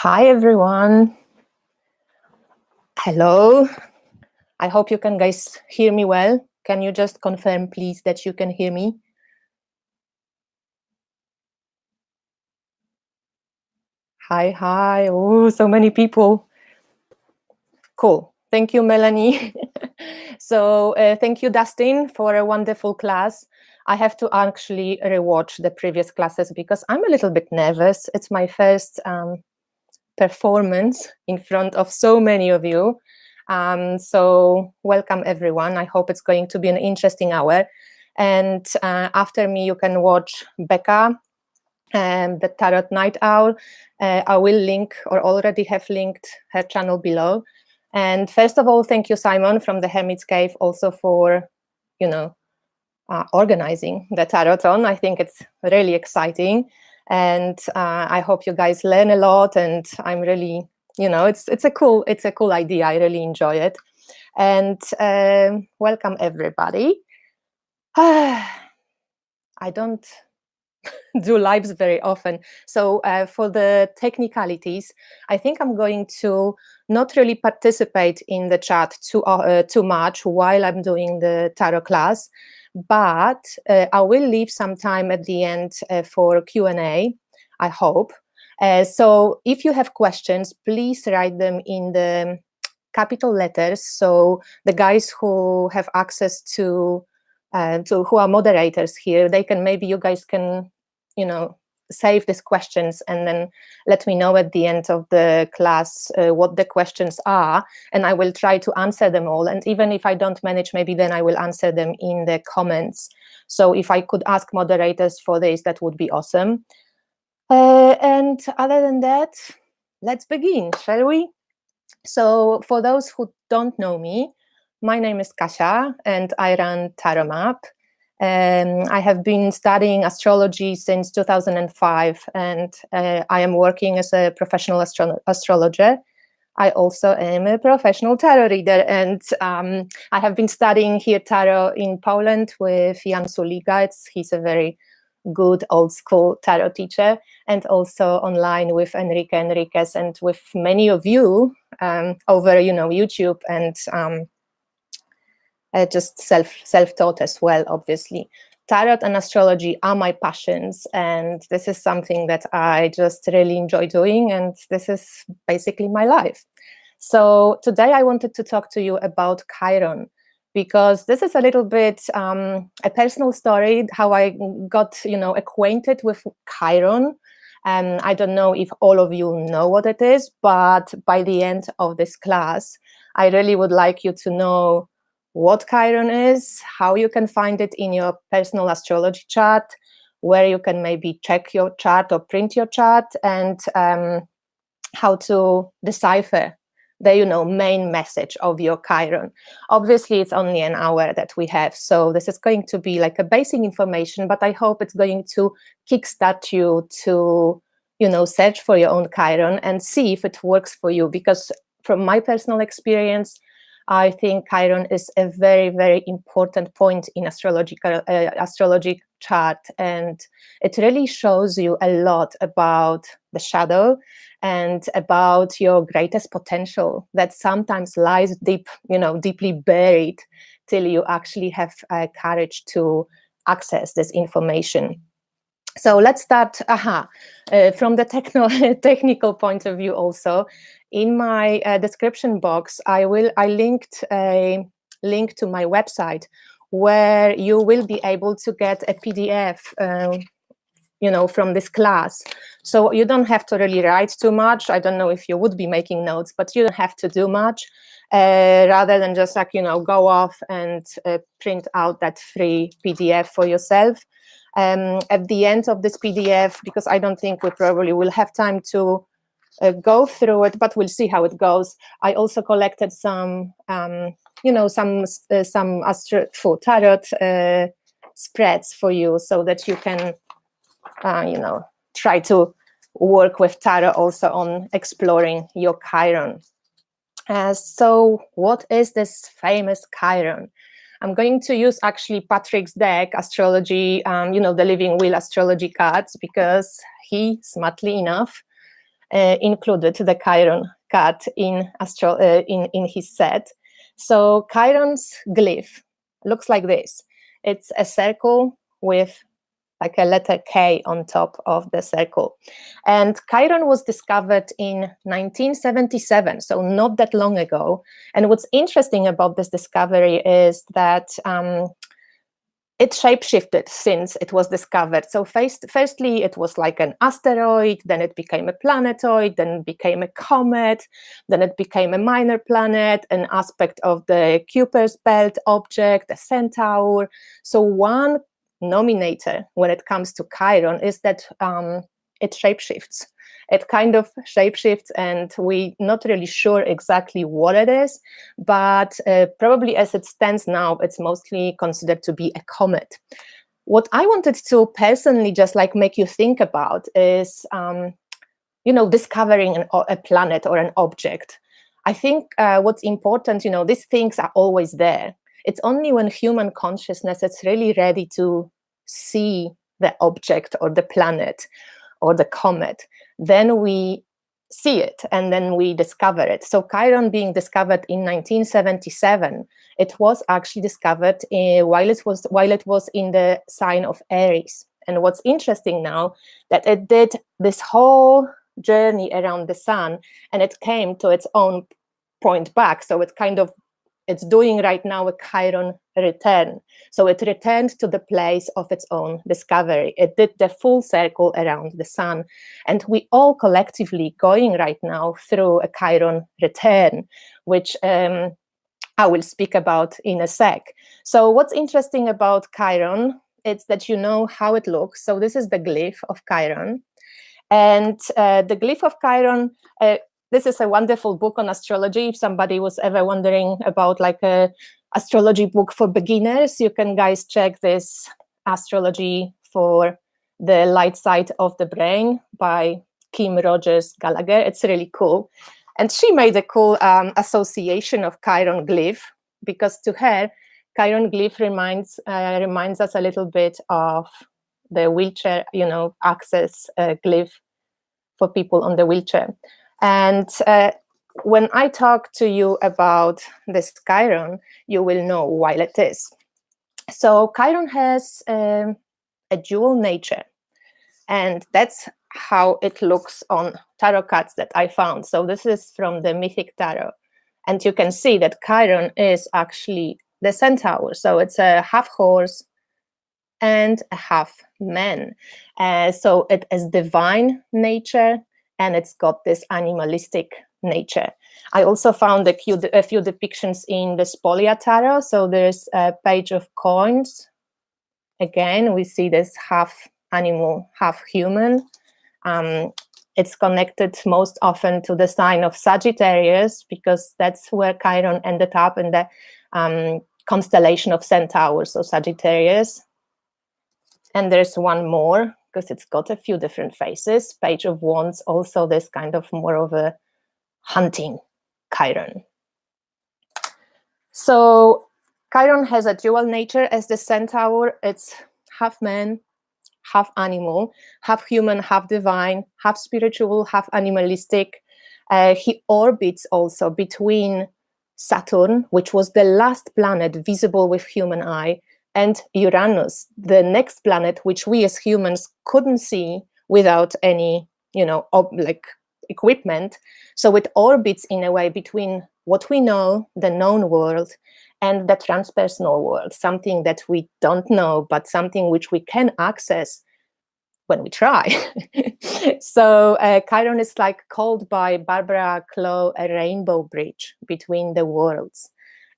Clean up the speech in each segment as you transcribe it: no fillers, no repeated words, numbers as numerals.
Hi everyone. Hello. I hope you can guys hear me well. Can you just confirm please that you can hear me? Hi. Oh, so many people. Cool. Thank you, Melanie. So thank you, Dustin, for a wonderful class. I have to actually rewatch the previous classes because I'm a little bit nervous. It's my first performance in front of so many of you. So welcome everyone. I hope it's going to be an interesting hour. And after me, you can watch Becca and the Tarot Night Owl. I will link or already have linked her channel below. And first of all, thank you, Simon from the Hermit's Cave, also for, organizing the Taroton. I think it's really exciting. And I hope you guys learn a lot. And I'm really, it's a cool idea. I really enjoy it. And welcome everybody. I don't do lives very often. So for the technicalities, I think I'm going to not really participate in the chat too much while I'm doing the tarot class, but I will leave some time at the end for Q&A, I hope. So if you have questions, please write them in the capital letters. So the guys who have access to who are moderators here, you guys can save these questions and then let me know at the end of the class what the questions are, and I will try to answer them all. And even if I don't manage, maybe then I will answer them in the comments. So if I could ask moderators for this, that would be awesome. And other than that, let's begin, shall we? So for those who don't know me, my name is Kasia and I run tarotmap. I have been studying astrology since 2005, and I am working as a professional astrologer. I also am a professional tarot reader, and I have been studying here tarot in Poland with Jan Suliga. He's a very good old school tarot teacher, and also online with Enrique Enriquez and with many of you over YouTube and just self-taught as well, obviously. Tarot and astrology are my passions, and this is something that I just really enjoy doing, and this is basically my life. So today I wanted to talk to you about Chiron, because this is a little bit a personal story, how I got acquainted with Chiron. I don't know if all of you know what it is, but by the end of this class, I really would like you to know what Chiron is, how you can find it in your personal astrology chart, where you can maybe check your chart or print your chart, and how to decipher the main message of your Chiron. Obviously, it's only an hour that we have, so this is going to be like a basic information, but I hope it's going to kickstart you to search for your own Chiron and see if it works for you, because from my personal experience, I think Chiron is a very, very important point in astrology chart, and it really shows you a lot about the shadow and about your greatest potential that sometimes lies deeply buried till you actually have courage to access this information. So let's start from the technical point of view also. In my description box, I linked a link to my website where you will be able to get a PDF from this class. So you don't have to really write too much. I don't know if you would be making notes, but you don't have to do much, rather than just go off and print out that free PDF for yourself. At the end of this PDF, because I don't think we probably will have time to go through it, but we'll see how it goes. I also collected some, some tarot spreads for you, so that you can, try to work with tarot also on exploring your Chiron. So what is this famous Chiron? I'm going to use actually Patrick's deck, astrology, the living wheel astrology cards, because he, smartly enough, included the Chiron card in his set. So Chiron's glyph looks like this. It's a circle with like a letter K on top of the circle. And Chiron was discovered in 1977, so not that long ago. And what's interesting about this discovery is that it shapeshifted since it was discovered. So firstly, it was like an asteroid, then it became a planetoid, then it became a comet, then it became a minor planet, an aspect of the Kuiper's belt object, a centaur. So one nominator when it comes to Chiron is that it shapeshifts. It kind of shapeshifts, and we're not really sure exactly what it is, but probably as it stands now, it's mostly considered to be a comet. What I wanted to personally just like make you think about is, discovering a planet or an object. I think what's important, these things are always there. It's only when human consciousness is really ready to see the object or the planet or the comet, then we see it and then we discover it. So Chiron being discovered in 1977, it was actually discovered while it was in the sign of Aries. And what's interesting now, that it did this whole journey around the sun and it came to its own point back. So it's doing right now a Chiron return. So it returned to the place of its own discovery. It did the full circle around the sun. And we all collectively going right now through a Chiron return, which I will speak about in a sec. So what's interesting about Chiron, it's that you know how it looks. So this is the glyph of Chiron. And the glyph of Chiron, this is a wonderful book on astrology. If somebody was ever wondering about like a astrology book for beginners, you can guys check this Astrology for the Light Side of the Brain by Kim Rogers Gallagher. It's really cool. And she made a cool association of Chiron glyph, because to her, Chiron glyph reminds us a little bit of the wheelchair, access glyph for people on the wheelchair. And when I talk to you about this Chiron, you will know why it is. So Chiron has a dual nature, and that's how it looks on tarot cards that I found. So this is from the Mythic Tarot, and you can see that Chiron is actually the centaur. So it's a half horse and a half man. So it is divine nature, and it's got this animalistic nature. I also found a few depictions in the Spolia Tarot. So there's a page of coins. Again, we see this half animal, half human. It's connected most often to the sign of Sagittarius, because that's where Chiron ended up in the constellation of Centaurs, so Sagittarius. And there's one more, because it's got a few different faces. Page of Wands, also this kind of more of a hunting Chiron. So Chiron has a dual nature as the centaur. It's half man, half animal, half human, half divine, half spiritual, half animalistic. He orbits also between Saturn, which was the last planet visible with human eye, and Uranus, the next planet, which we as humans couldn't see without any, equipment. So it orbits in a way between what we know, the known world, and the transpersonal world, something that we don't know, but something which we can access when we try. So Chiron is called by Barbara Clough a rainbow bridge between the worlds.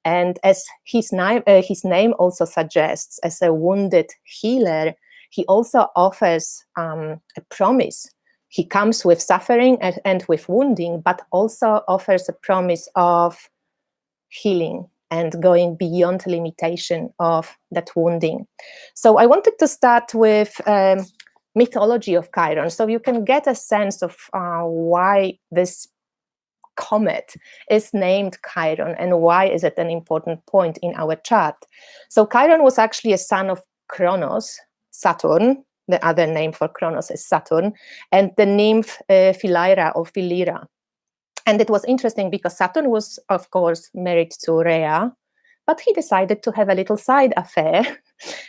And as his name also suggests, as a wounded healer, he also offers a promise. He comes with suffering and with wounding, but also offers a promise of healing and going beyond limitation of that wounding. So I wanted to start with mythology of Chiron, so you can get a sense of why this comet is named Chiron and why is it an important point in our chart. So Chiron was actually a son of Kronos, Saturn, the other name for Kronos is Saturn, and the nymph Philyra or Philyra. And it was interesting because Saturn was, of course, married to Rhea, but he decided to have a little side affair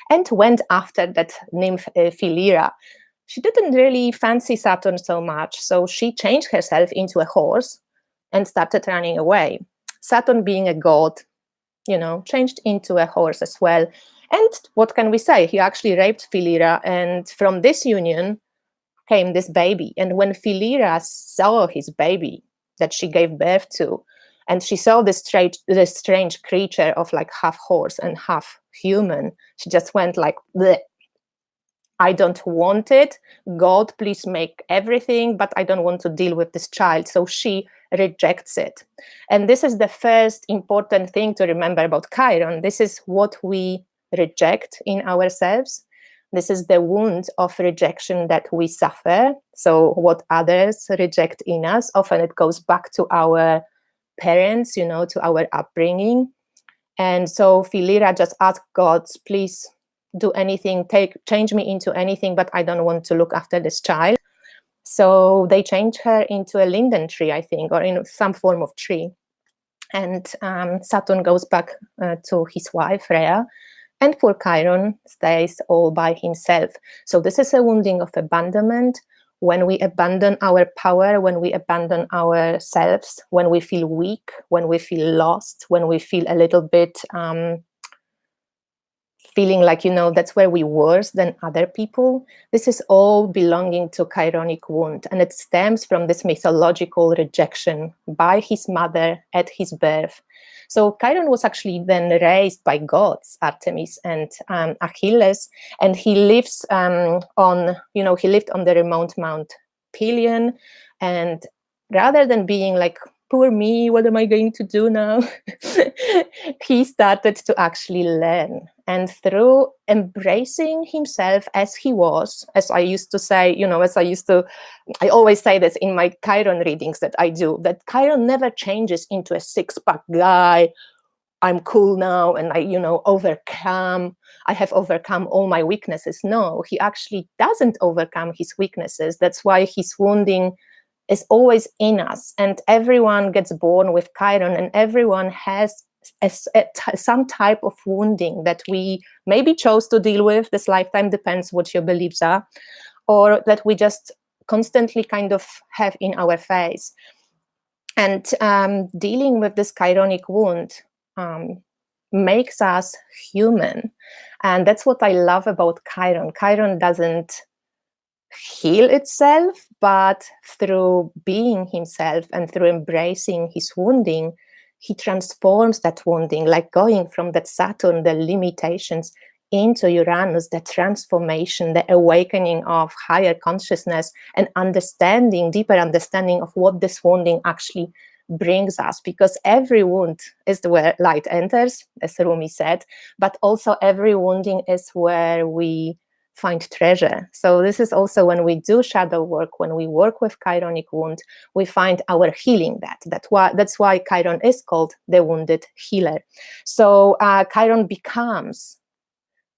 and went after that nymph Philyra. She didn't really fancy Saturn so much, so she changed herself into a horse and started running away. Saturn, being a god, changed into a horse as well. And what can we say? He actually raped Philyra, and from this union came this baby. And when Philyra saw his baby that she gave birth to, and she saw this strange creature of like half horse and half human, she just went like, bleh. I don't want it. God, please make everything, but I don't want to deal with this child. So she rejects it. And this is the first important thing to remember about Chiron. This is what we reject in ourselves. This is the wound of rejection that we suffer. So what others reject in us, often it goes back to our parents, to our upbringing. And so Philyra just asked God, please do anything, change me into anything, but I don't want to look after this child. So they changed her into a linden tree, I think, or in some form of tree. And Saturn goes back to his wife, Rhea, and poor Chiron stays all by himself. So this is a wounding of abandonment. When we abandon our power, when we abandon ourselves, when we feel weak, when we feel lost, when we feel a little bit feeling like, that's where we're worse than other people. This is all belonging to Chironic wound, and it stems from this mythological rejection by his mother at his birth. So Chiron was actually then raised by gods, Artemis and Achilles, and he lives he lived on the remote Mount Pelion, and rather than being like, poor me, what am I going to do now? He started to actually learn. And through embracing himself as he was, as I used to say, I always say this in my Chiron readings that I do, that Chiron never changes into a six-pack guy. I'm cool now and I have overcome all my weaknesses. No, he actually doesn't overcome his weaknesses. That's why his wounding is always in us, and everyone gets born with Chiron, and everyone has some type of wounding that we maybe chose to deal with this lifetime, depends what your beliefs are, or that we just constantly kind of have in our face. And dealing with this Chironic wound makes us human. And that's what I love about Chiron. Chiron doesn't heal itself, but through being himself and through embracing his wounding, he transforms that wounding, like going from that Saturn, the limitations, into Uranus, the transformation, the awakening of higher consciousness and deeper understanding of what this wounding actually brings us. Because every wound is where light enters, as Rumi said, but also every wounding is where we find treasure. So this is also when we do shadow work, when we work with Chironic wound, we find our healing. That's why Chiron is called the wounded healer. So Chiron becomes,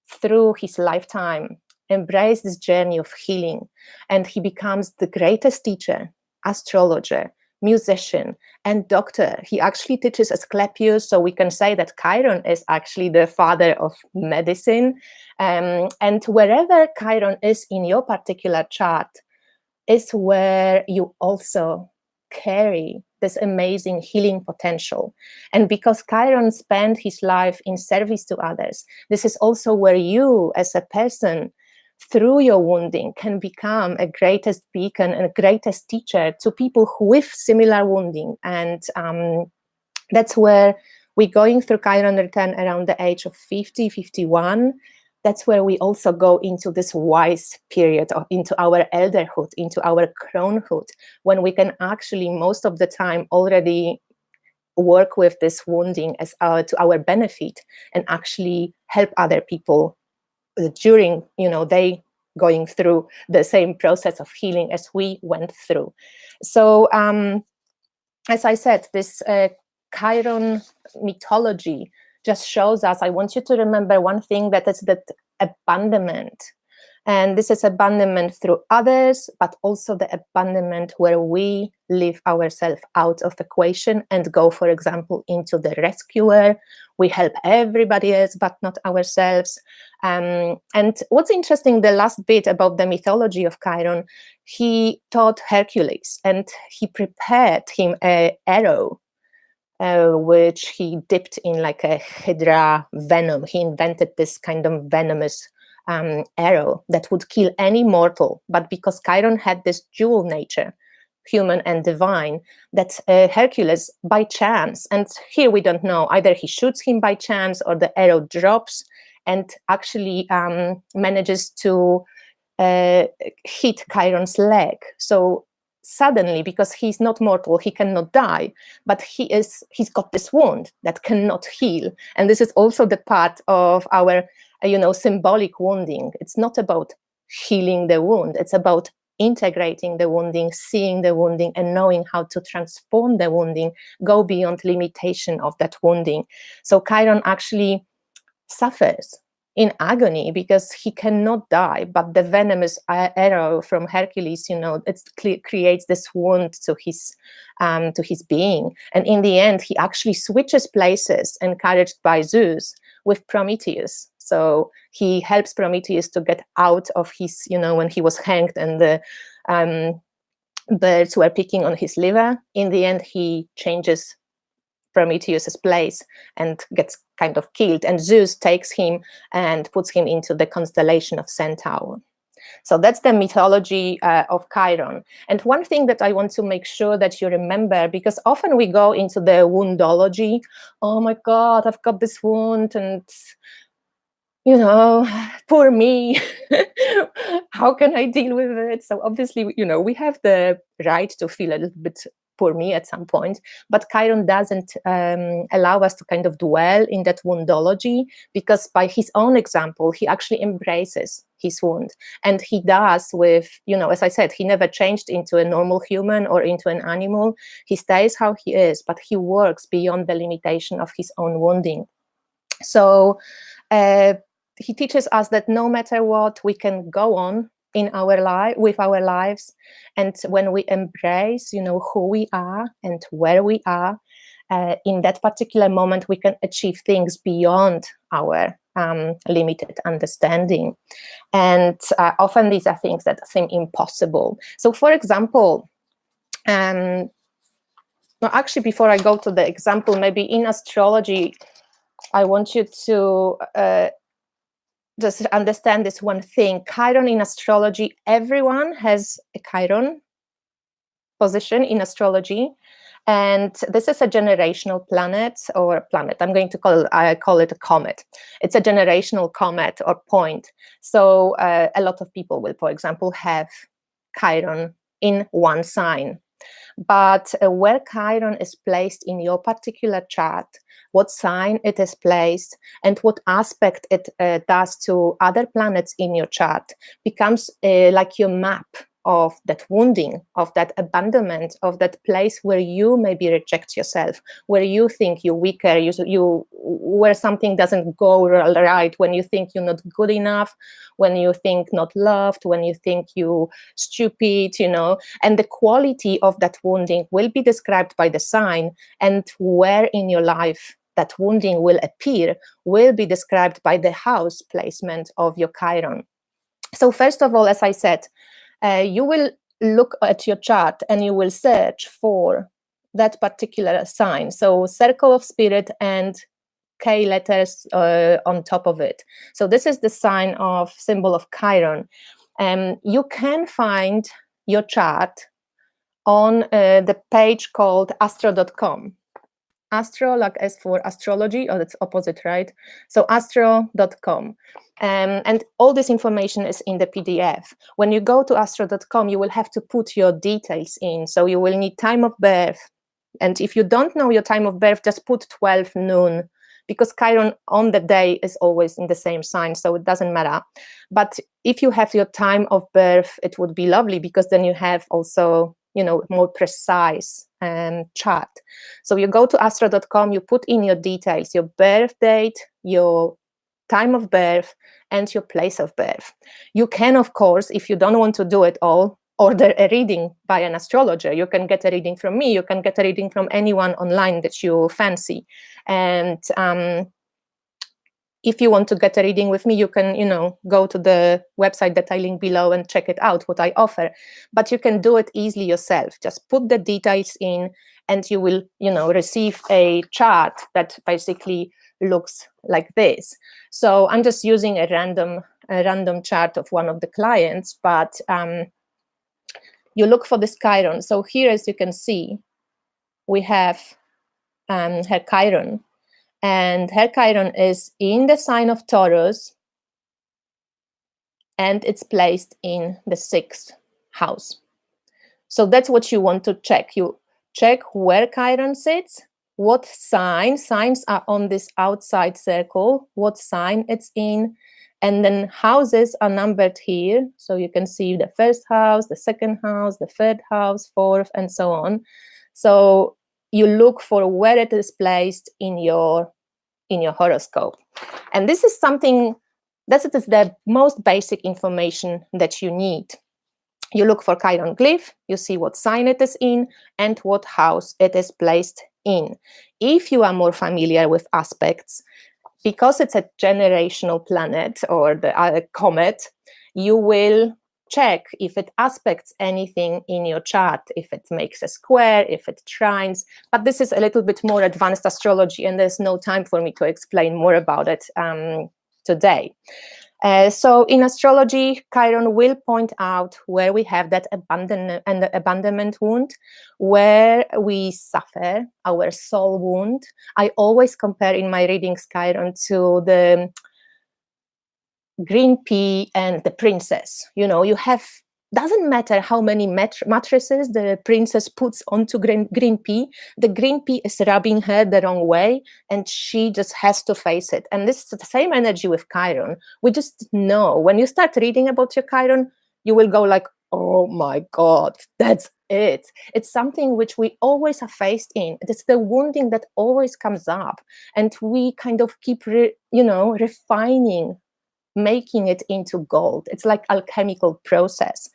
through his lifetime, embrace this journey of healing, and he becomes the greatest teacher, astrologer, musician, and doctor. He actually teaches Asclepius, so we can say that Chiron is actually the father of medicine. And wherever Chiron is in your particular chart is where you also carry this amazing healing potential. And because Chiron spent his life in service to others, this is also where you as a person, through your wounding, can become a greatest beacon and a greatest teacher to people with similar wounding. And that's where we're going through Chiron return around the age of 50, 51. That's where we also go into this wise period, into our elderhood, into our cronehood, when we can actually most of the time already work with this wounding to our benefit and actually help other people during, they going through the same process of healing as we went through. So as I said, this Chiron mythology just shows us, I want you to remember one thing, that is that abandonment And this is abandonment through others, but also the abandonment where we leave ourselves out of equation and go, for example, into the rescuer. We help everybody else, but not ourselves. And what's interesting, the last bit about the mythology of Chiron, he taught Hercules and he prepared him an arrow, which he dipped in like a hydra venom. He invented this kind of venomous arrow that would kill any mortal. But because Chiron had this dual nature, human and divine, that Hercules, by chance, and here we don't know, either he shoots him by chance or the arrow drops and actually manages to hit Chiron's leg. So suddenly, because he's not mortal, he cannot die, but he's got this wound that cannot heal. And this is also the part of our symbolic wounding. It's not about healing the wound, it's about integrating the wounding, seeing the wounding, and knowing how to transform the wounding, go beyond limitation of that wounding. So Chiron actually suffers in agony because he cannot die, but the venomous arrow from Hercules, it creates this wound to his being. And in the end, he actually switches places, encouraged by Zeus, with Prometheus. So he helps Prometheus to get out of his, when he was hanged and the birds were picking on his liver. In the end, he changes Prometheus's place and gets kind of killed, and Zeus takes him and puts him into the constellation of Centaur. So that's the mythology of Chiron. And one thing that I want to make sure that you remember, because often we go into the woundology. Oh my God, I've got this wound and poor me. How can I deal with it? So obviously, we have the right to feel a little bit poor me at some point, but Chiron doesn't allow us to kind of dwell in that woundology, because by his own example, he actually embraces his wound. And he does with, as I said, he never changed into a normal human or into an animal. He stays how he is, but he works beyond the limitation of his own wounding. So he teaches us that no matter what, we can go on in our life with our lives, and when we embrace, who we are and where we are, in that particular moment, we can achieve things beyond our limited understanding. And often these are things that seem impossible. So, for example, actually, before I go to the example, maybe in astrology, I want you to just understand this one thing. Chiron in astrology, everyone has a Chiron position in astrology. And this is a generational planet, or planet. I'm going to call it a comet. It's a generational comet or point. So a lot of people will, for example, have Chiron in one sign. But where Chiron is placed in your particular chart, what sign it is placed, and what aspect it does to other planets in your chart becomes like your map of that wounding, of that abandonment, of that place where you maybe reject yourself, where you think you're weaker, where something doesn't go right, when you think you're not good enough, when you think not loved, when you think you stupid, and the quality of that wounding will be described by the sign, and where in your life that wounding will appear will be described by the house placement of your Chiron. So first of all, as I said, you will look at your chart and you will search for that particular sign. So circle of spirit and K letters on top of it. So this is the sign of symbol of Chiron. You can find your chart on the page called astro.com. Astro, like as for astrology, or that's opposite, right? So astro.com. And all this information is in the PDF. When you go to astro.com, you will have to put your details in. So you will need time of birth. And if you don't know your time of birth, just put 12 noon, because Chiron on the day is always in the same sign, so it doesn't matter. But if you have your time of birth, it would be lovely, because then you have also, more precise chart. So you go to astro.com, you put in your details, your birth date, your time of birth, and your place of birth. You can, of course, if you don't want to do it all, order a reading by an astrologer. You can get a reading from me, you can get a reading from anyone online that you fancy. And if you want to get a reading with me, you can, go to the website that I link below and check it out, what I offer. But you can do it easily yourself. Just put the details in and you will, receive a chart that basically looks like this. So I'm just using a random chart of one of the clients, but you look for this Chiron. So here, as you can see, we have her Chiron. And her Chiron is in the sign of Taurus, and it's placed in the 6th house. So that's what you want to check. You check where Chiron sits, what signs are on this outside circle, what sign it's in, and then houses are numbered here. So you can see the 1st house, the 2nd house, the 3rd house, 4th, and so on. So you look for where it is placed in your horoscope. And this is something that is the most basic information that you need. You look for Chiron glyph, you see what sign it is in and what house it is placed in. If you are more familiar with aspects, because it's a generational planet or the comet, you will check if it aspects anything in your chart, if it makes a square, if it trines. But this is a little bit more advanced astrology, and there's no time for me to explain more about it today. So in astrology, Chiron will point out where we have that abandonment wound, where we suffer our soul wound. I always compare in my readings Chiron to the green pea and the princess. You have, doesn't matter how many mattresses the princess puts onto green pea, the green pea is rubbing her the wrong way, and she just has to face it. And this is the same energy with Chiron. We just know, when you start reading about your Chiron, you will go like, oh my God, that's it. It's something which we always are faced in. It's the wounding that always comes up, and we kind of keep refining, making it into gold. It's like alchemical process.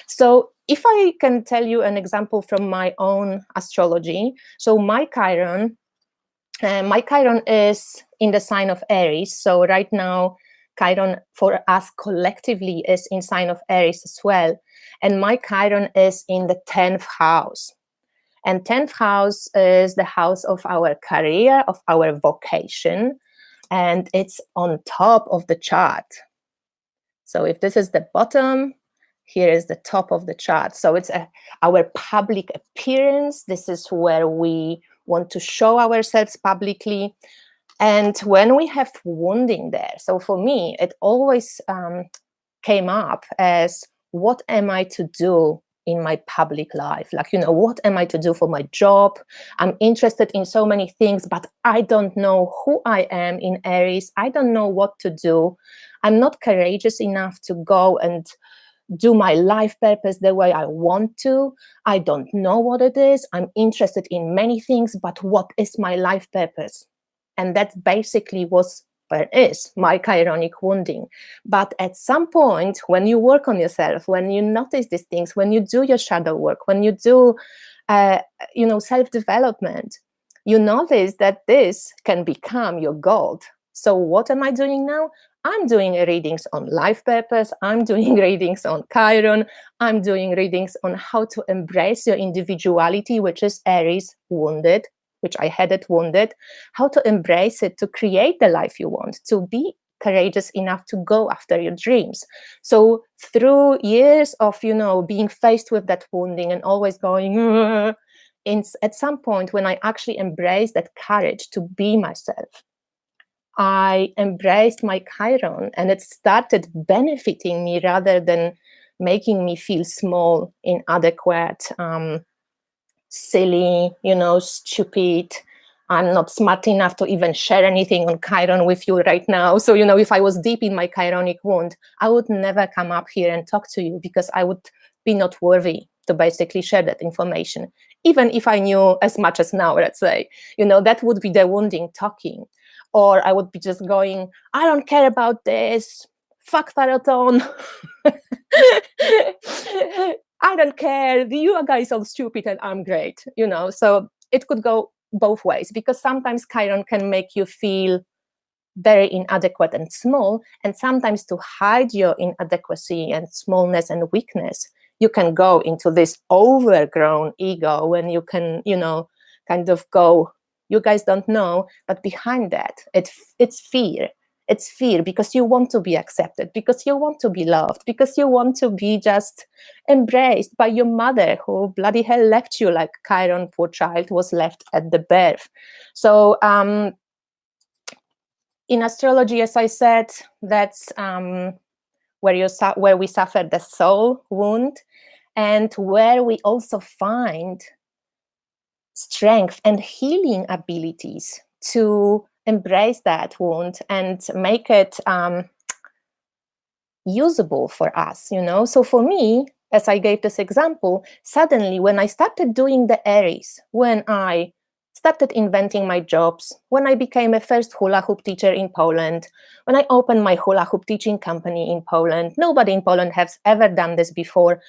So if I can tell you an example from my own astrology, so my Chiron is in the sign of Aries. So right now, Chiron for us collectively is in sign of Aries as well. And my Chiron is in the 10th house. And 10th house is the house of our career, of our vocation. And it's on top of the chart. So if this is the bottom, here is the top of the chart. So it's our public appearance. This is where we want to show ourselves publicly. And when we have wounding there, so for me, it always came up as, what am I to do in my public life? Like, what am I to do for my job? I'm interested in so many things, but I don't know who I am in Aries. I don't know what to do. I'm not courageous enough to go and do my life purpose the way I want to. I don't know what it is. I'm interested in many things, but what is my life purpose? And that basically was, or is, my chironic wounding. But at some point, when you work on yourself, when you notice these things, when you do your shadow work, when you do self-development, you notice that this can become your gold. So what am I doing now? I'm doing readings on life purpose. I'm doing readings on Chiron. I'm doing readings on how to embrace your individuality, which is Aries wounded, which I had it wounded, how to embrace it, to create the life you want, to be courageous enough to go after your dreams. So through years of, being faced with that wounding and always going, at some point when I actually embraced that courage to be myself, I embraced my Chiron, and it started benefiting me rather than making me feel small, inadequate, silly, stupid. I'm not smart enough to even share anything on Chiron with you right now. So, if I was deep in my chironic wound, I would never come up here and talk to you, because I would be not worthy to basically share that information. Even if I knew as much as now, let's say, that would be the wounding talking. or I would be just going, I don't care about this, fuck Taroton. I don't care, you guys are stupid and I'm great, you know. So it could go both ways, because sometimes Chiron can make you feel very inadequate and small, and sometimes to hide your inadequacy and smallness and weakness, you can go into this overgrown ego, when you can, you know, kind of go, you guys don't know, but behind that, it's fear. It's fear because you want to be accepted, because you want to be loved, because you want to be just embraced by your mother, who bloody hell left you, like Chiron, poor child, was left at the birth. So in astrology, as I said, that's where we suffer the soul wound, and where we also find strength and healing abilities to embrace that wound and make it usable for us, you know. So for me, as I gave this example, suddenly when I started doing the Aries, when I started inventing my jobs, when I became a first hula hoop teacher in Poland, when I opened my hula hoop teaching company in Poland, nobody in Poland has ever done this before.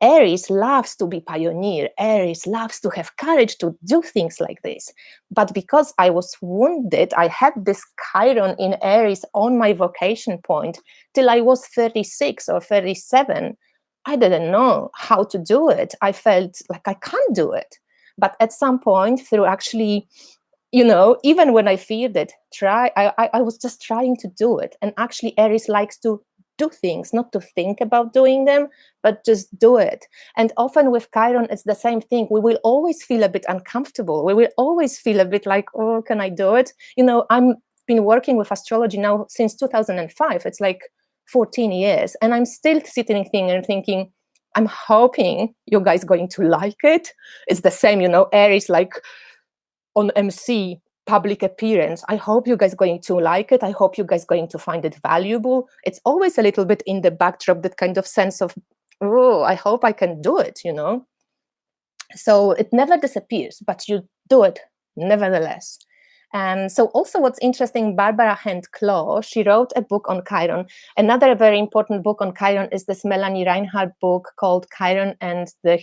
Aries loves to be pioneer. Aries loves to have courage to do things like this. But because I was wounded, I had this Chiron in Aries on my vocation point till I was 36 or 37. I didn't know how to do it. I felt like I can't do it. But at some point, through actually, you know, even when I feared it, I was just trying to do it. And actually, Aries likes to do things, not to think about doing them, but just do it. And often with Chiron, it's the same thing. We will always feel a bit uncomfortable. We will always feel a bit like, oh, can I do it? You know, I've been working with astrology now since 2005. It's like 14 years. And I'm still sitting and thinking, I'm hoping you guys going to like it. It's the same, you know, Aries like on MC, public appearance. I hope you guys going to like it. I hope you guys going to find it valuable. It's always a little bit in the backdrop, that kind of sense of, oh, I hope I can do it, you know. So it never disappears, but you do it nevertheless. And so also what's interesting, Barbara Hand-Claw, she wrote a book on Chiron. Another very important book on Chiron is this Melanie Reinhardt book called Chiron and the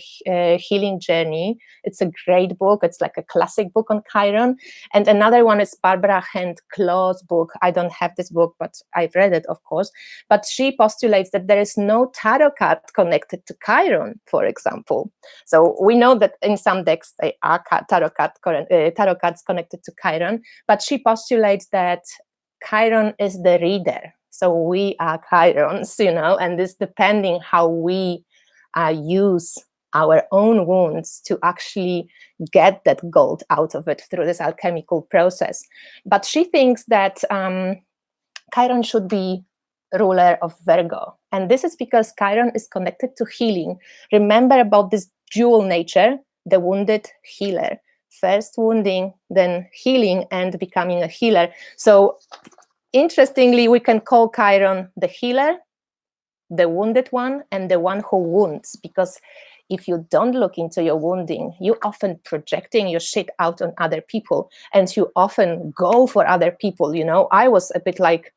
Healing Journey. It's a great book. It's like a classic book on Chiron. And another one is Barbara Hand-Claw's book. I don't have this book, but I've read it, of course. But she postulates that there is no tarot card connected to Chiron, for example. So we know that in some decks, they are tarot cards connected to Chiron. But she postulates that Chiron is the reader. So we are Chirons, you know, and this depending how we use our own wounds to actually get that gold out of it through this alchemical process. But she thinks that Chiron should be ruler of Virgo. And this is because Chiron is connected to healing. Remember about this dual nature, the wounded healer. First wounding, then healing, and becoming a healer. So interestingly, we can call Chiron the healer, the wounded one, and the one who wounds, because if you don't look into your wounding, you often projecting your shit out on other people, and you often go for other people. You know, I was a bit like,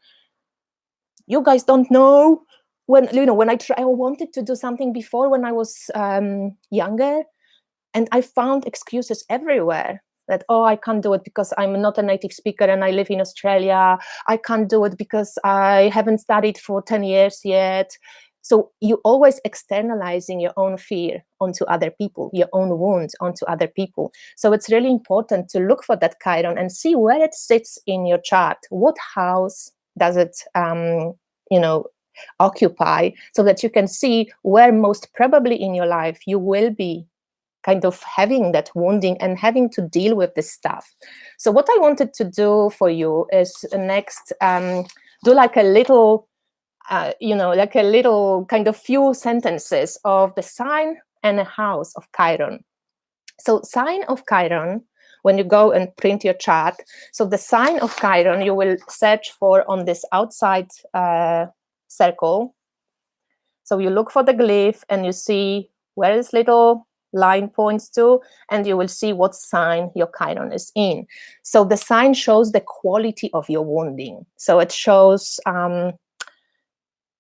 you guys don't know, when, you know, when I wanted to do something before when I was younger, and I found excuses everywhere that, oh, I can't do it because I'm not a native speaker and I live in Australia. I can't do it because I haven't studied for 10 years yet. So you always externalizing your own fear onto other people, your own wounds onto other people. So it's really important to look for that Chiron and see where it sits in your chart. What house does it, you know, occupy, so that you can see where most probably in your life you will be kind of having that wounding and having to deal with this stuff. So what I wanted to do for you is next do like a little, you know, like a little kind of few sentences of the sign and a house of Chiron. So sign of Chiron, when you go and print your chart, so the sign of Chiron, you will search for on this outside circle. So you look for the glyph and you see where is little line points to, and you will see what sign your Chiron is in. So the sign shows the quality of your wounding. So it shows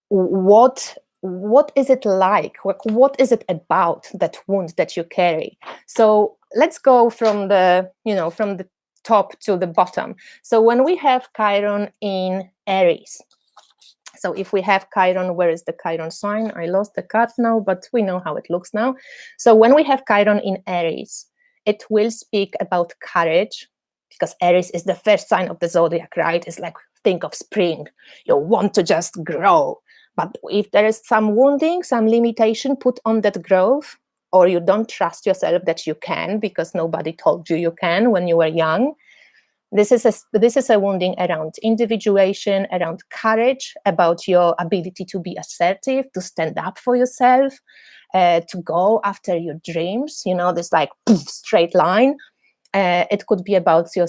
what is it like? What is it about that wound that you carry? So let's go from the top to the bottom. So when we have Chiron in Aries, so if we have Chiron, where is the Chiron sign? I lost the card now, but we know how it looks now. So when we have Chiron in Aries, it will speak about courage, because Aries is the first sign of the zodiac, right? It's like, think of spring. You want to just grow. But if there is some wounding, some limitation put on that growth, or you don't trust yourself that you can because nobody told you you can when you were young, this is a wounding around individuation, around courage, about your ability to be assertive, to stand up for yourself, to go after your dreams. This like straight line. It could be about your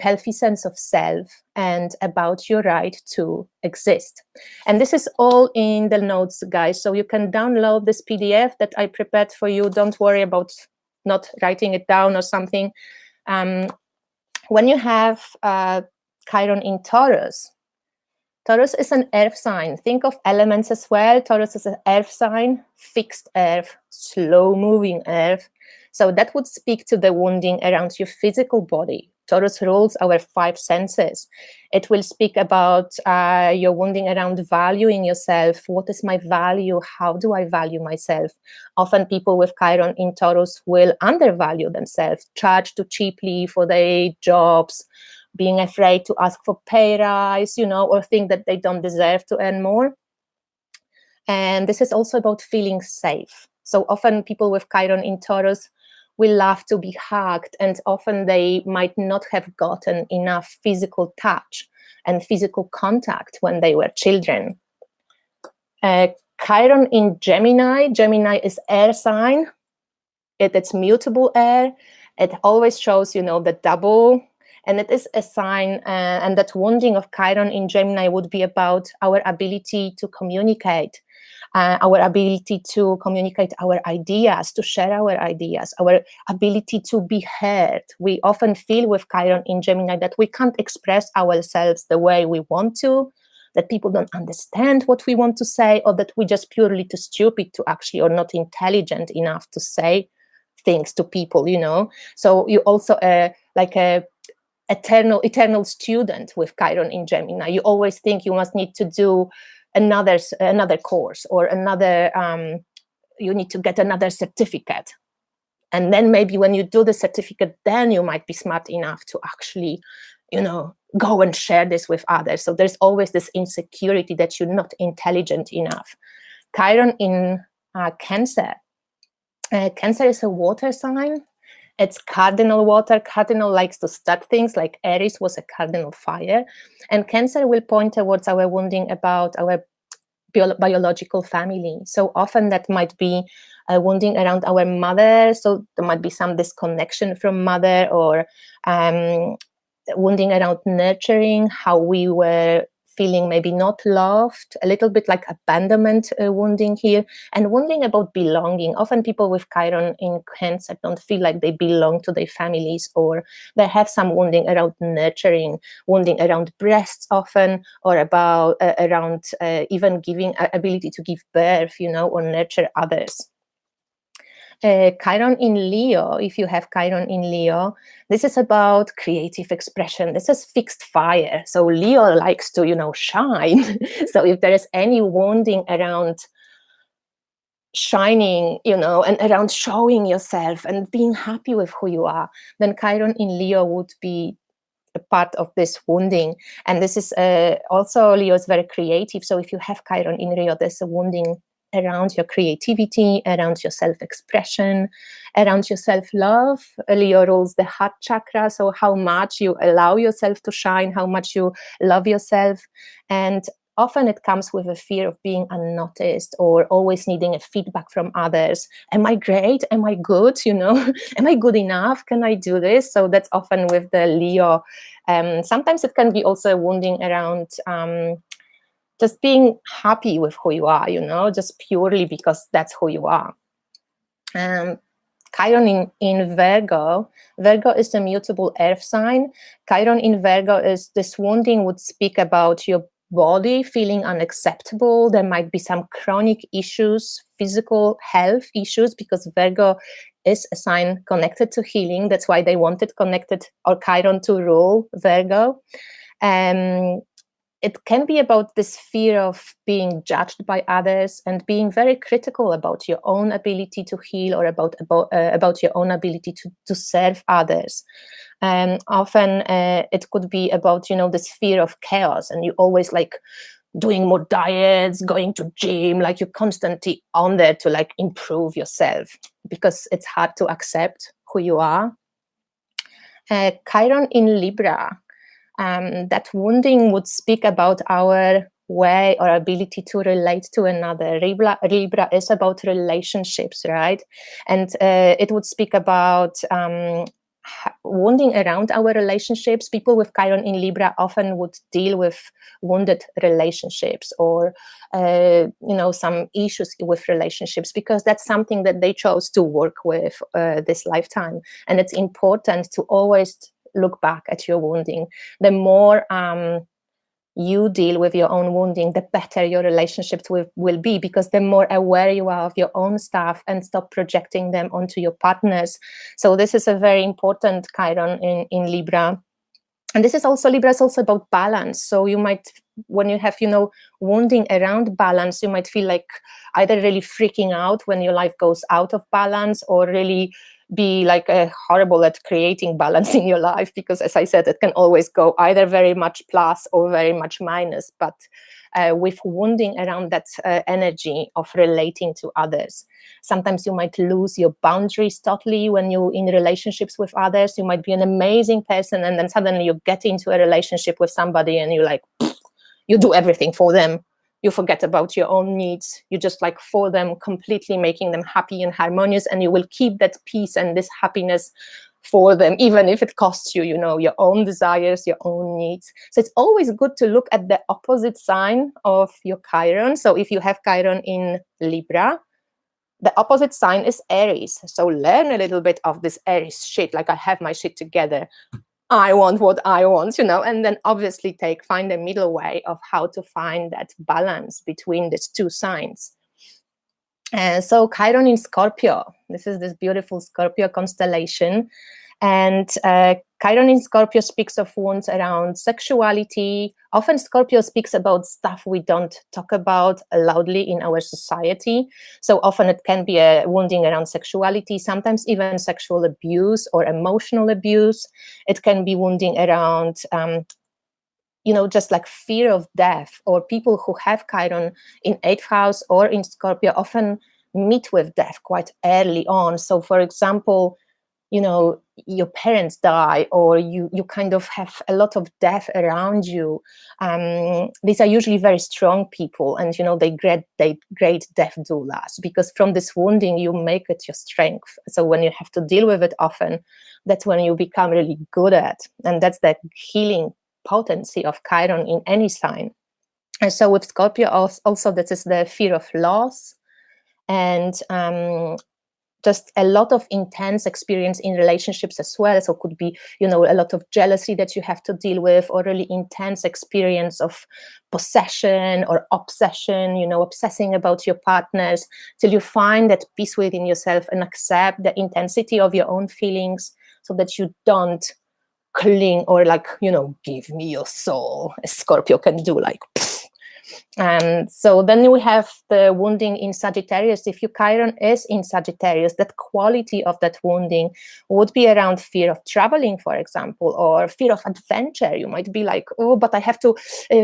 healthy sense of self and about your right to exist. And this is all in the notes, guys. So you can download this PDF that I prepared for you. Don't worry about not writing it down or something. When you have Chiron in Taurus, Taurus is an earth sign. Think of elements as well. Taurus is an earth sign, fixed earth, slow-moving earth. So that would speak to the wounding around your physical body. Taurus rules our 5 senses. It will speak about your wounding around valuing yourself. What is my value? How do I value myself? Often people with Chiron in Taurus will undervalue themselves, charge too cheaply for their jobs, being afraid to ask for pay rise, or think that they don't deserve to earn more. And this is also about feeling safe. So often people with Chiron in Taurus will love to be hugged, and often they might not have gotten enough physical touch and physical contact when they were children. Chiron in Gemini. Gemini is air sign. It's mutable air. It always shows, the double. And it is a sign, and that wounding of Chiron in Gemini would be about our ability to communicate, our ability to communicate our ideas, to share our ideas, our ability to be heard. We often feel with Chiron in Gemini that we can't express ourselves the way we want to, that people don't understand what we want to say, or that we're just purely too stupid to actually, or not intelligent enough to say things to people, So you also like a eternal student with Chiron in Gemini. You always think you must need to do another course, or another you need to get another certificate, and then maybe when you do the certificate, then you might be smart enough to actually go and share this with others. So there's always this insecurity that you're not intelligent enough. Chiron in Cancer. Cancer is a water sign. It's cardinal water. Cardinal likes to start things, like Aries was a cardinal fire. And Cancer will point towards our wounding about our biological family. So often that might be a wounding around our mother. So there might be some disconnection from mother, or wounding around nurturing, how we were feeling maybe not loved, a little bit like abandonment wounding here, and wounding about belonging. Often people with Chiron in Cancer don't feel like they belong to their families, or they have some wounding around nurturing, wounding around breasts often, or about around even giving ability to give birth, or nurture others. Chiron in Leo, if you have Chiron in Leo, this is about creative expression. This is fixed fire. So Leo likes to, shine. So if there is any wounding around shining, and around showing yourself and being happy with who you are, then Chiron in Leo would be a part of this wounding. And this is also, Leo is very creative. So if you have Chiron in Leo, there's a wounding around your creativity, around your self-expression, around your self-love. Leo rules the heart chakra, so how much you allow yourself to shine, how much you love yourself. And often it comes with a fear of being unnoticed, or always needing a feedback from others. Am I great? Am I good? Am I good enough? Can I do this? So that's often with the Leo. Sometimes it can be also wounding around just being happy with who you are, just purely because that's who you are. Chiron in Virgo. Virgo is a mutable earth sign. Chiron in Virgo is this wounding would speak about your body feeling unacceptable. There might be some chronic issues, physical health issues, because Virgo is a sign connected to healing. That's why they wanted connected or Chiron to rule Virgo. It can be about this fear of being judged by others and being very critical about your own ability to heal or about your own ability to serve others. Often it could be about, this fear of chaos, and you always like doing more diets, going to gym, like you're constantly on there to like improve yourself because it's hard to accept who you are. Chiron in Libra. That wounding would speak about our way or ability to relate to another. Libra is about relationships, right? And it would speak about wounding around our relationships. People with Chiron in Libra often would deal with wounded relationships or some issues with relationships, because that's something that they chose to work with this lifetime. And it's important to always look back at your wounding. The more you deal with your own wounding, the better your relationships will be, because the more aware you are of your own stuff and stop projecting them onto your partners. So this is a very important Chiron in Libra. And this is also, Libra is also about balance. So you might, when you have, wounding around balance, you might feel like either really freaking out when your life goes out of balance, or really be like horrible at creating balance in your life, because as I said, it can always go either very much plus or very much minus. But with wounding around that energy of relating to others, sometimes you might lose your boundaries totally when you're in relationships with others. You might be an amazing person, and then suddenly you get into a relationship with somebody and you're like, you do everything for them. You forget about your own needs. You just like for them, completely making them happy and harmonious, and you will keep that peace and this happiness for them, even if it costs you, your own desires, your own needs. So it's always good to look at the opposite sign of your Chiron. So if you have Chiron in Libra, the opposite sign is Aries. So learn a little bit of this Aries shit, like I have my shit together. I want what I want, and then obviously find a middle way of how to find that balance between these two signs. So Chiron in Scorpio, this is this beautiful Scorpio constellation. And Chiron in Scorpio speaks of wounds around sexuality. Often Scorpio speaks about stuff we don't talk about loudly in our society. So often it can be a wounding around sexuality, sometimes even sexual abuse or emotional abuse. It can be wounding around just like fear of death, or people who have Chiron in 8th house or in Scorpio often meet with death quite early on. So for example, your parents die, or you kind of have a lot of death around you. These are usually very strong people, and they great death doulas, because from this wounding you make it your strength. So when you have to deal with it often, that's when you become really good at, and that's the healing potency of Chiron in any sign. And so with Scorpio also, this is the fear of loss, and just a lot of intense experience in relationships as well. So it could be, a lot of jealousy that you have to deal with, or really intense experience of possession or obsession, obsessing about your partners, till you find that peace within yourself and accept the intensity of your own feelings, so that you don't cling or give me your soul, as Scorpio can do, like. And so then we have the wounding in Sagittarius. If your Chiron is in Sagittarius, that quality of that wounding would be around fear of traveling, for example, or fear of adventure. You might be like, oh, but I have to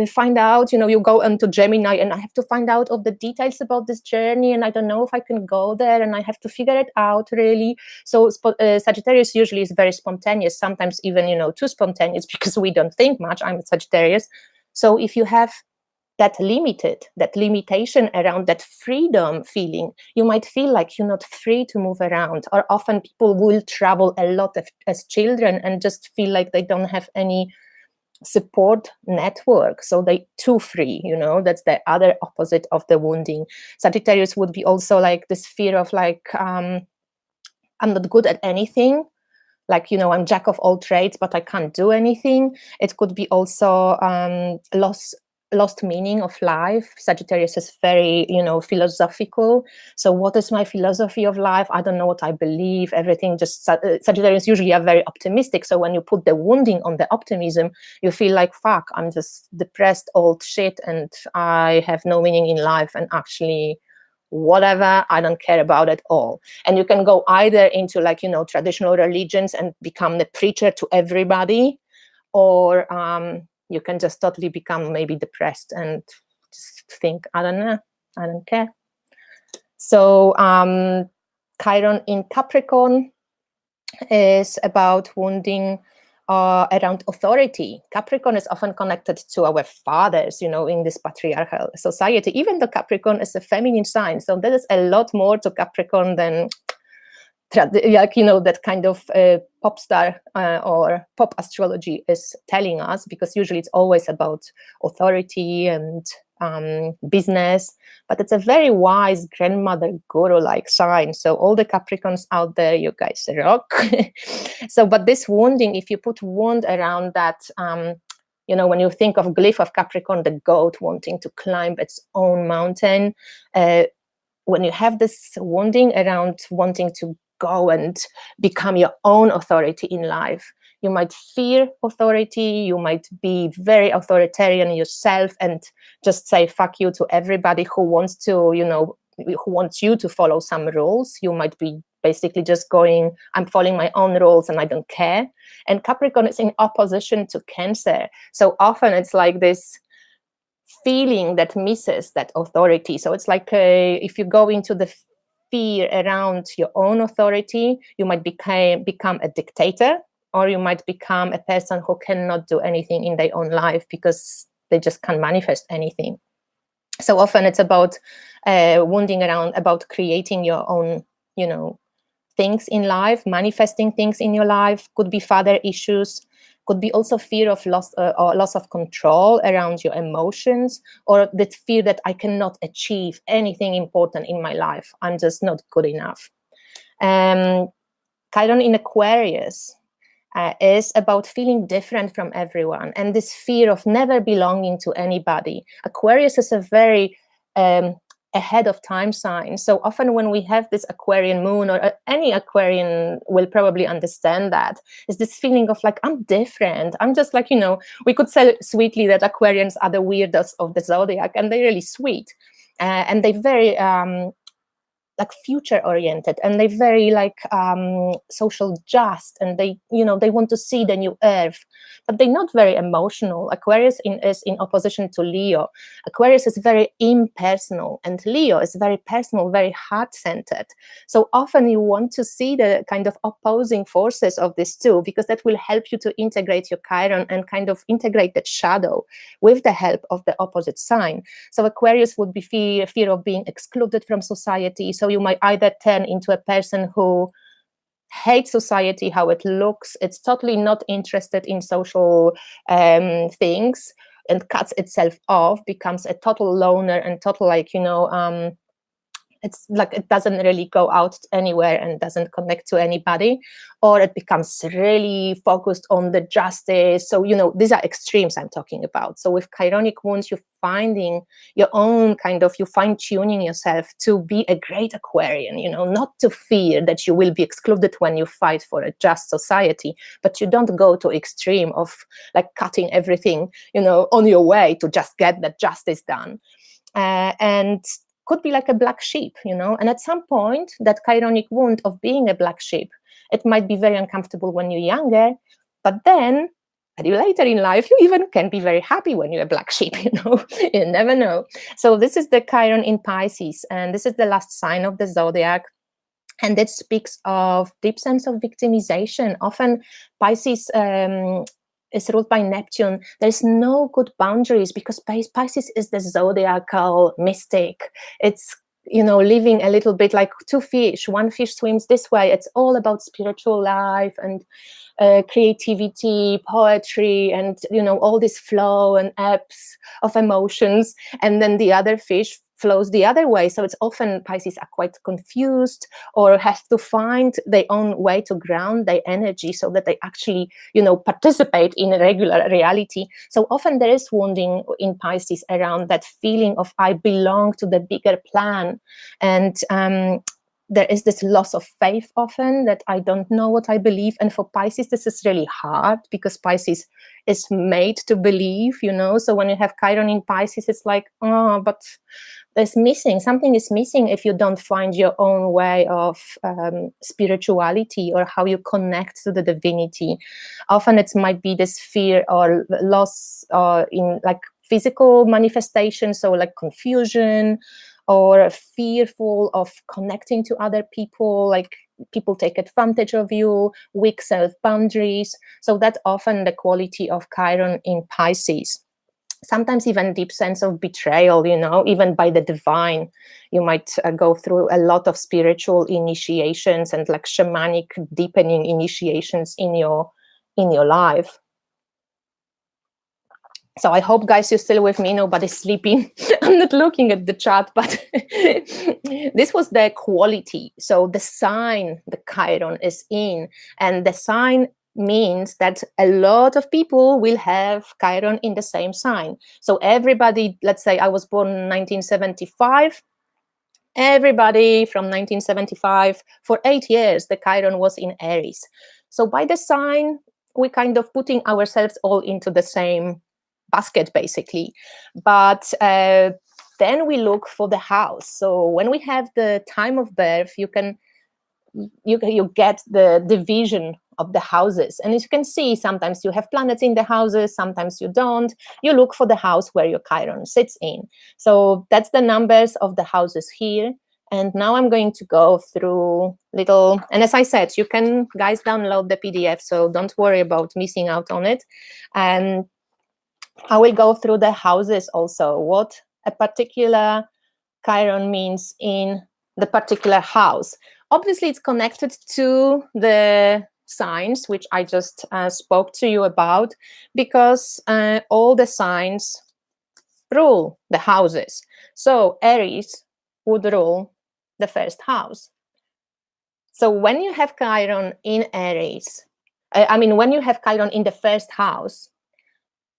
find out, you go into Gemini and I have to find out all the details about this journey, and I don't know if I can go there, and I have to figure it out really. So Sagittarius usually is very spontaneous, sometimes even, too spontaneous, because we don't think much. I'm a Sagittarius. So if you have that limitation around that freedom feeling, you might feel like you're not free to move around. Or often people will travel a lot as children and just feel like they don't have any support network, so they too free. That's the other opposite of the wounding. Sagittarius would be also like this fear of I'm not good at anything. Like, I'm jack of all trades, but I can't do anything. It could be also lost meaning of life. Sagittarius is very, philosophical. So what is my philosophy of life? I don't know what I believe. Everything just, Sagittarius usually are very optimistic. So when you put the wounding on the optimism, you feel like, fuck, I'm just depressed old shit and I have no meaning in life, and actually whatever, I don't care about it all. And you can go either into like, traditional religions and become the preacher to everybody, or you can just totally become maybe depressed and just think, I don't know, I don't care. So Chiron in Capricorn is about wounding around authority. Capricorn is often connected to our fathers, in this patriarchal society, even though Capricorn is a feminine sign. So there is a lot more to Capricorn than that kind of pop star or pop astrology is telling us, because usually it's always about authority and business, but it's a very wise grandmother guru like sign. So all the Capricorns out there, you guys rock. So, but this wounding, if you put wound around that, when you think of Glyph of Capricorn, the goat wanting to climb its own mountain, when you have this wounding around wanting to go and become your own authority in life, you might fear authority, you might be very authoritarian yourself and just say fuck you to everybody who wants to, who wants you to follow some rules. You might be basically just going, I'm following my own rules and I don't care. And Capricorn is in opposition to Cancer. So often it's like this feeling that misses that authority. So it's like if you go into the fear around your own authority, you might become a dictator, or you might become a person who cannot do anything in their own life because they just can't manifest anything. So often it's about wounding around, about creating your own, things in life, manifesting things in your life. Could be father issues, could be also fear of loss or loss of control around your emotions, or the fear that I cannot achieve anything important in my life. I'm just not good enough. Chiron in Aquarius is about feeling different from everyone and this fear of never belonging to anybody. Aquarius is a very ahead of time sign. So often when we have this Aquarian moon, or any Aquarian will probably understand that, is this feeling of like, I'm different. I'm just like, we could say sweetly that Aquarians are the weirdos of the zodiac, and they're really sweet. And they're very like future oriented, and they're very like social just, and they they want to see the new earth, but they're not very emotional. Aquarius is in opposition to Leo. Aquarius is very impersonal, and Leo is very personal, very heart-centered. So often you want to see the kind of opposing forces of these two, because that will help you to integrate your Chiron and kind of integrate that shadow with the help of the opposite sign. So Aquarius would be fear of being excluded from society. So you might either turn into a person who hates society, how it looks, it's totally not interested in social things, and cuts itself off, becomes a total loner and total like, it's like it doesn't really go out anywhere and doesn't connect to anybody, or it becomes really focused on the justice. So, these are extremes I'm talking about. So with Chironic wounds, you're finding your own kind of, you fine-tuning yourself to be a great Aquarian, not to fear that you will be excluded when you fight for a just society, but you don't go to extreme of like cutting everything, on your way to just get that justice done. And could be like a black sheep, and at some point that Chironic wound of being a black sheep, it might be very uncomfortable when you're younger, but then later in life you even can be very happy when you're a black sheep. You never know. So this is the Chiron in Pisces, and this is the last sign of the zodiac, and it speaks of deep sense of victimization. Often Pisces is ruled by Neptune. There's no good boundaries, because Pisces is the zodiacal mystic. It's, living a little bit like two fish. One fish swims this way. It's all about spiritual life and creativity, poetry, and, all this flow and ebbs of emotions. And then the other fish flows the other way. So it's often Pisces are quite confused or have to find their own way to ground their energy so that they actually, participate in regular reality. So often there is wounding in Pisces around that feeling of I belong to the bigger plan. And there is this loss of faith often, that I don't know what I believe. And for Pisces, this is really hard because Pisces is made to believe, So when you have Chiron in Pisces, it's like, oh, but there's missing. Something is missing if you don't find your own way of spirituality or how you connect to the divinity. Often it might be this fear or loss in like physical manifestations, so like confusion, or fearful of connecting to other people, like people take advantage of you, weak self-boundaries. So that's often the quality of Chiron in Pisces. Sometimes even deep sense of betrayal, even by the divine. You might go through a lot of spiritual initiations and like shamanic deepening initiations in your life. So I hope, guys, you're still with me. Nobody's sleeping. I'm not looking at the chat, but this was the quality. So the sign the Chiron is in, and the sign means that a lot of people will have Chiron in the same sign. So everybody, let's say I was born in 1975, everybody from 1975 for 8 years, the Chiron was in Aries. So by the sign, we kind of putting ourselves all into the same basket, basically. But then we look for the house. So when we have the time of birth, you get the division of the houses, and as you can see, sometimes you have planets in the houses, sometimes you don't. You look for the house where your Chiron sits in. So that's the numbers of the houses here. And now I'm going to go through little, and as I said, you can, guys, download the PDF, so don't worry about missing out on it. And I will go through the houses also, what a particular Chiron means in the particular house. Obviously, it's connected to the signs, which I just spoke to you about, because all the signs rule the houses. So Aries would rule the first house. So when you have Chiron in Aries, when you have Chiron in the first house,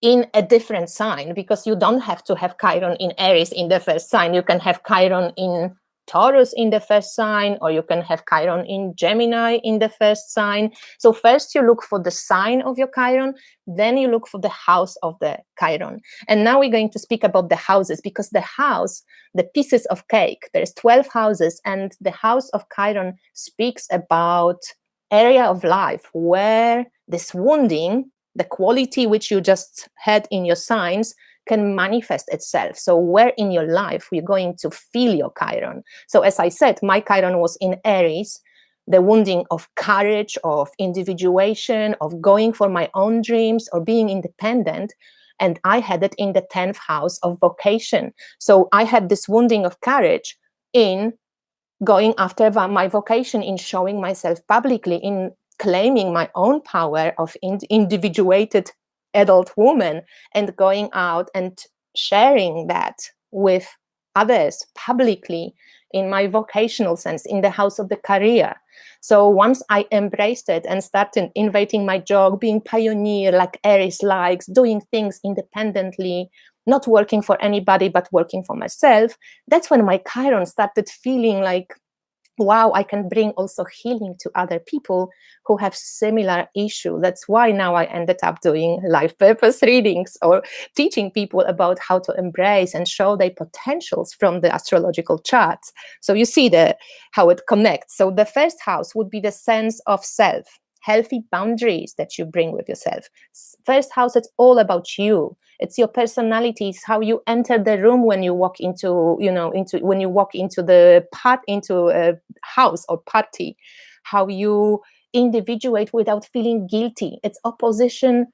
in a different sign, because you don't have to have Chiron in Aries in the first sign. You can have Chiron in Taurus in the first sign, or you can have Chiron in Gemini in the first sign. So first you look for the sign of your Chiron, then you look for the house of the Chiron. And now we're going to speak about the houses, because the house, the pieces of cake, there's 12 houses, and the house of Chiron speaks about area of life where this wounding, the quality which you just had in your signs, can manifest itself. So where in your life we're going to feel your Chiron. So as I said, my Chiron was in Aries, the wounding of courage, of individuation, of going for my own dreams or being independent. And I had it in the 10th house of vocation. So I had this wounding of courage in going after my vocation, in showing myself publicly, in claiming my own power of individuated adult woman, and going out and sharing that with others publicly in my vocational sense, in the house of the career. So once I embraced it and started innovating my job, being pioneer like Aries likes, doing things independently, not working for anybody but working for myself, that's when my Chiron started feeling like, wow, I can bring also healing to other people who have similar issue. That's why now I ended up doing life purpose readings or teaching people about how to embrace and show their potentials from the astrological charts. So you see how it connects. So the first house would be the sense of self, healthy boundaries that you bring with yourself. First house, it's all about you. It's your personality. It's how you enter the room when you walk into a house or party, how you individuate without feeling guilty. It's opposition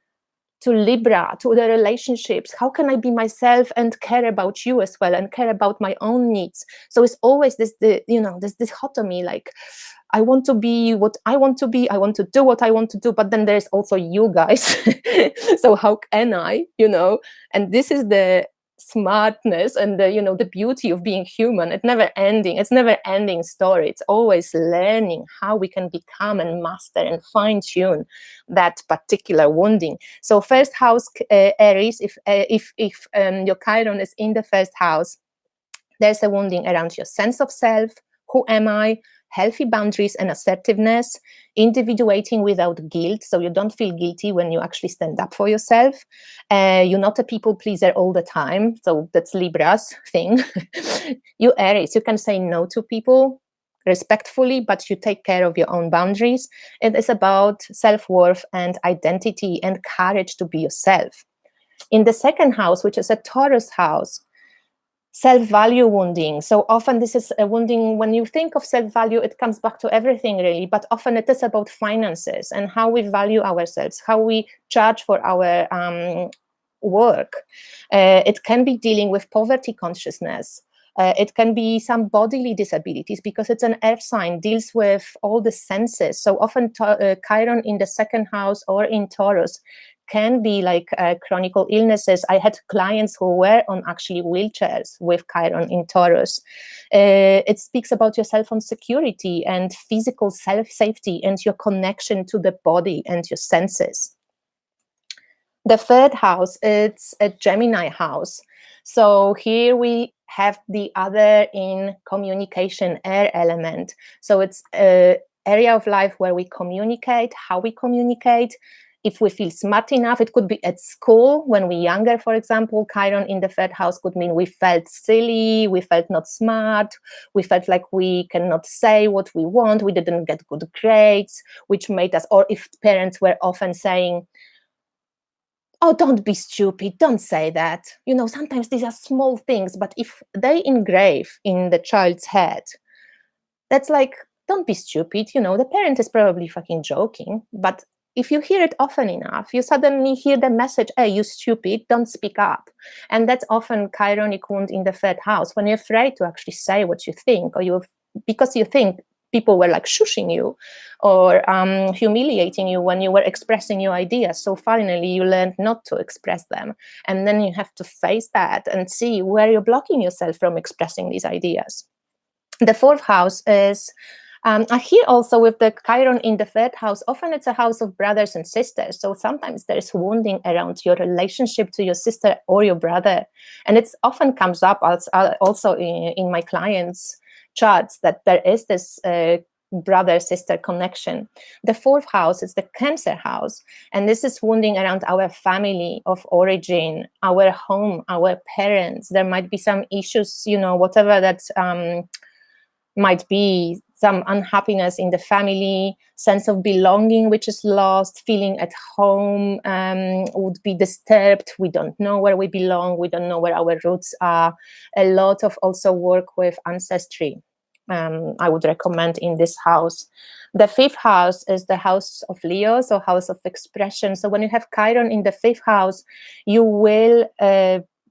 to Libra, to the relationships. How can I be myself and care about you as well, and care about my own needs? So it's always this dichotomy, like, I want to be what I want to be, I want to do what I want to do, but then there's also you guys. So how can I, and this is the smartness and the beauty of being human. It's never ending story. It's always learning how we can become and master and fine-tune that particular wounding. So first house, Aries, if your Chiron is in the first house, there's a wounding around your sense of self. Who am I? Healthy boundaries and assertiveness, individuating without guilt, so you don't feel guilty when you actually stand up for yourself. You're not a people pleaser all the time, so that's Libra's thing. You Aries, you can say no to people respectfully, but you take care of your own boundaries. It is about self-worth and identity and courage to be yourself. In the second house, which is a Taurus house, self-value wounding. So often this is a wounding, when you think of self-value, it comes back to everything really, but often it is about finances and how we value ourselves, how we charge for our work. It can be dealing with poverty consciousness. It can be some bodily disabilities, because it's an earth sign, deals with all the senses. So often Chiron in the second house or in Taurus can be like chronic illnesses. I had clients who were on actually wheelchairs with Chiron in Taurus. It speaks about your self-own security and physical self-safety and your connection to the body and your senses. The third house, it's a Gemini house. So here we have the other in communication, air element. So it's an area of life where we communicate, how we communicate. If we feel smart enough, it could be at school when we're younger, for example. Chiron in the third house could mean we felt silly, we felt not smart, we felt like we cannot say what we want, we didn't get good grades, which made us, or if parents were often saying, oh, don't be stupid, don't say that. Sometimes these are small things, but if they engrave in the child's head, that's like, don't be stupid, the parent is probably fucking joking, but if you hear it often enough, you suddenly hear the message, hey, you stupid, don't speak up. And that's often Chironic wound in the third house, when you're afraid to actually say what you think, or because you think people were like shushing you or humiliating you when you were expressing your ideas. So finally you learned not to express them. And then you have to face that and see where you're blocking yourself from expressing these ideas. The fourth house is, here also with the Chiron in the third house, often it's a house of brothers and sisters. So sometimes there's wounding around your relationship to your sister or your brother. And it often comes up also in my clients' charts that there is this brother-sister connection. The fourth house is the Cancer house. And this is wounding around our family of origin, our home, our parents. There might be some issues, whatever that might be, some unhappiness in the family, sense of belonging which is lost, feeling at home would be disturbed. We don't know where we belong, we don't know where our roots are. A lot of also work with ancestry I would recommend in this house. The fifth house is the house of Leo, so house of expression. So when you have Chiron in the fifth house, you will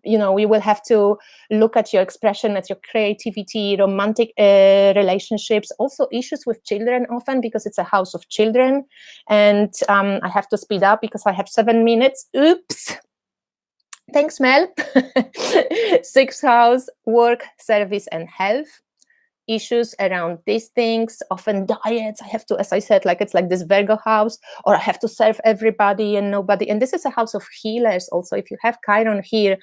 we will have to look at your expression, at your creativity, romantic relationships, also issues with children often, because it's a house of children. And I have to speed up because I have 7 minutes. Oops. Thanks, Mel. Sixth house, work, service, and health. Issues around these things, often diets. I have to, as I said, it's like this Virgo house, or I have to serve everybody and nobody. And this is a house of healers also. If you have Chiron here,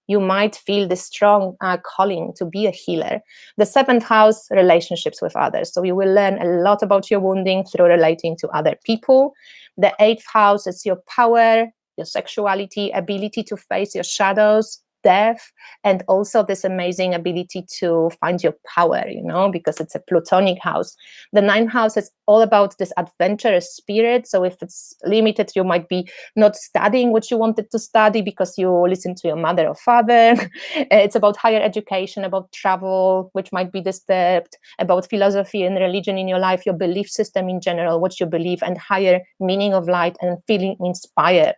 you might feel this strong calling to be a healer. The seventh house, relationships with others. So you will learn a lot about your wounding through relating to other people. The eighth house is your power, your sexuality, ability to face your shadows, death, and also this amazing ability to find your power, because it's a Plutonic house. The ninth house is all about this adventurous spirit. So if it's limited, you might be not studying what you wanted to study because you listen to your mother or father. It's about higher education, about travel, which might be disturbed, about philosophy and religion in your life, your belief system in general, what you believe, and higher meaning of life and feeling inspired.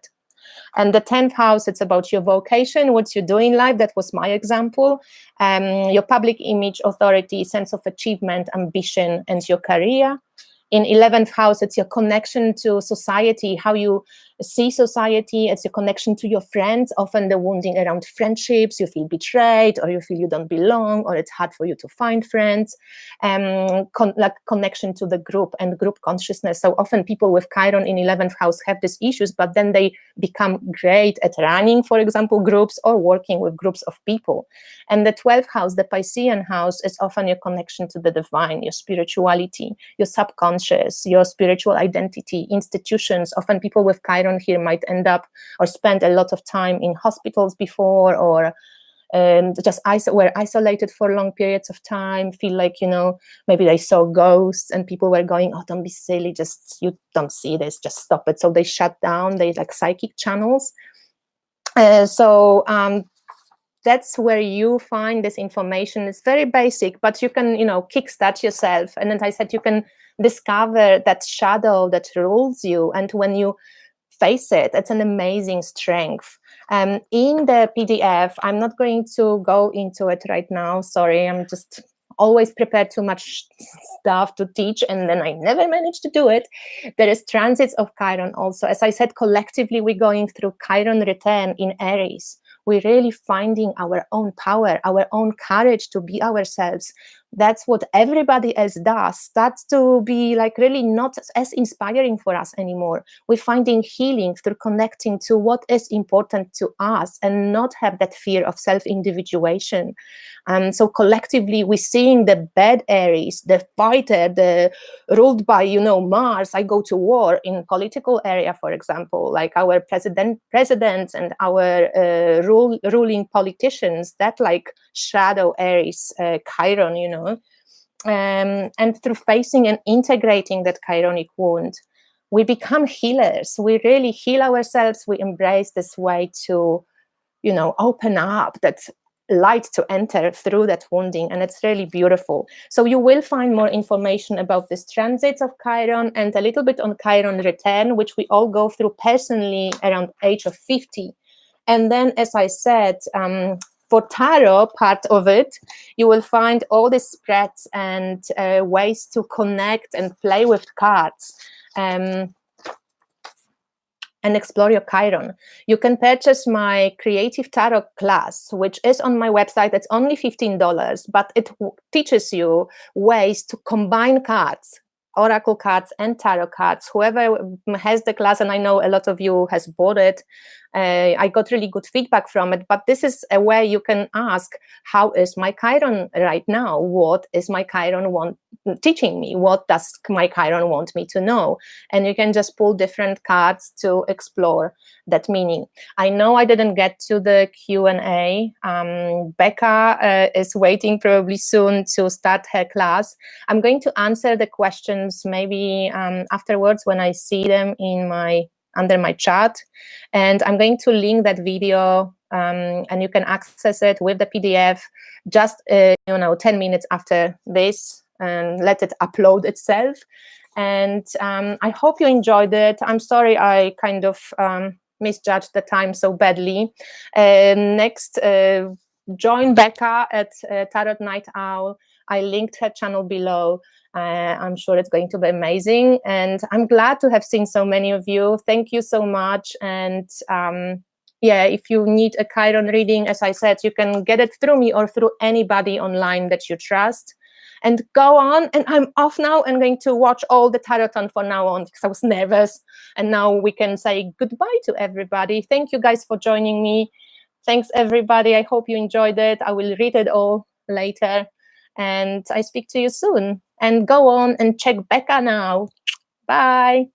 And the 10th house, it's about your vocation, what you do in life. That was my example. Your public image, authority, sense of achievement, ambition, and your career. In 11th house, it's your connection to society, how you see society as a connection to your friends, often the wounding around friendships, you feel betrayed, or you feel you don't belong, or it's hard for you to find friends, like connection to the group and group consciousness. So often people with Chiron in 11th house have these issues, but then they become great at running, for example, groups, or working with groups of people. And the 12th house, the Piscean house, is often your connection to the divine, your spirituality, your subconscious, your spiritual identity, institutions. Often people with Chiron here might end up or spend a lot of time in hospitals before, or just were isolated for long periods of time, feel like, you know, maybe they saw ghosts and people were going, oh, don't be silly, just, you don't see this, just stop it. So they shut down, they like psychic channels. That's where you find this information. It's very basic, but you can, you know, kickstart yourself. And then I said, you can discover that shadow that rules you. And when you face it, it's an amazing strength. In the PDF, I'm not going to go into it right now. Sorry, I'm just always prepared too much stuff to teach, and then I never manage to do it. There is transits of Chiron also. As I said, collectively, we're going through Chiron return in Aries. We're really finding our own power, our own courage to be ourselves. That's what everybody else does. Starts to be like really not as inspiring for us anymore. We're finding healing through connecting to what is important to us and not have that fear of self-individuation. So collectively, we're seeing the bad Aries, the fighter, the ruled by, you know, Mars. I go to war in political area, for example, like our presidents and our ruling politicians, that like shadow Aries, Chiron, you know. And through facing and integrating that Chironic wound, we become healers. We really heal ourselves. We embrace this way to, you know, open up that light to enter through that wounding, and it's really beautiful. So you will find more information about this transits of Chiron and a little bit on Chiron return, which we all go through personally around age of 50. And then, as I said, for tarot part of it, you will find all the spreads and ways to connect and play with cards. And explore your Chiron. You can purchase my creative tarot class, which is on my website. It's only $15, but it teaches you ways to combine cards, oracle cards and tarot cards. Whoever has the class, and I know a lot of you has bought it, I got really good feedback from it, but this is a way you can ask, how is my Chiron right now? What is my Chiron teaching me? What does my Chiron want me to know? And you can just pull different cards to explore that meaning. I know I didn't get to the Q&A. Becca is waiting probably soon to start her class. I'm going to answer the questions maybe afterwards when I see them in under my chat, and I'm going to link that video, and you can access it with the PDF just 10 minutes after this, and let it upload itself. And I hope you enjoyed it. I'm sorry I kind of misjudged the time so badly. Next, join Becca at Tarot Night Owl. I linked her channel below. I'm sure it's going to be amazing, and I'm glad to have seen so many of you. Thank you so much. And yeah, if you need a Chiron reading, as I said, you can get it through me or through anybody online that you trust. And go on, and I'm off now. I'm going to watch all the Taroton from now on because I was nervous, and now we can say goodbye to everybody. Thank you guys for joining me. Thanks everybody. I hope you enjoyed it. I will read it all later, and I speak to you soon. And go on and check Becca now. Bye.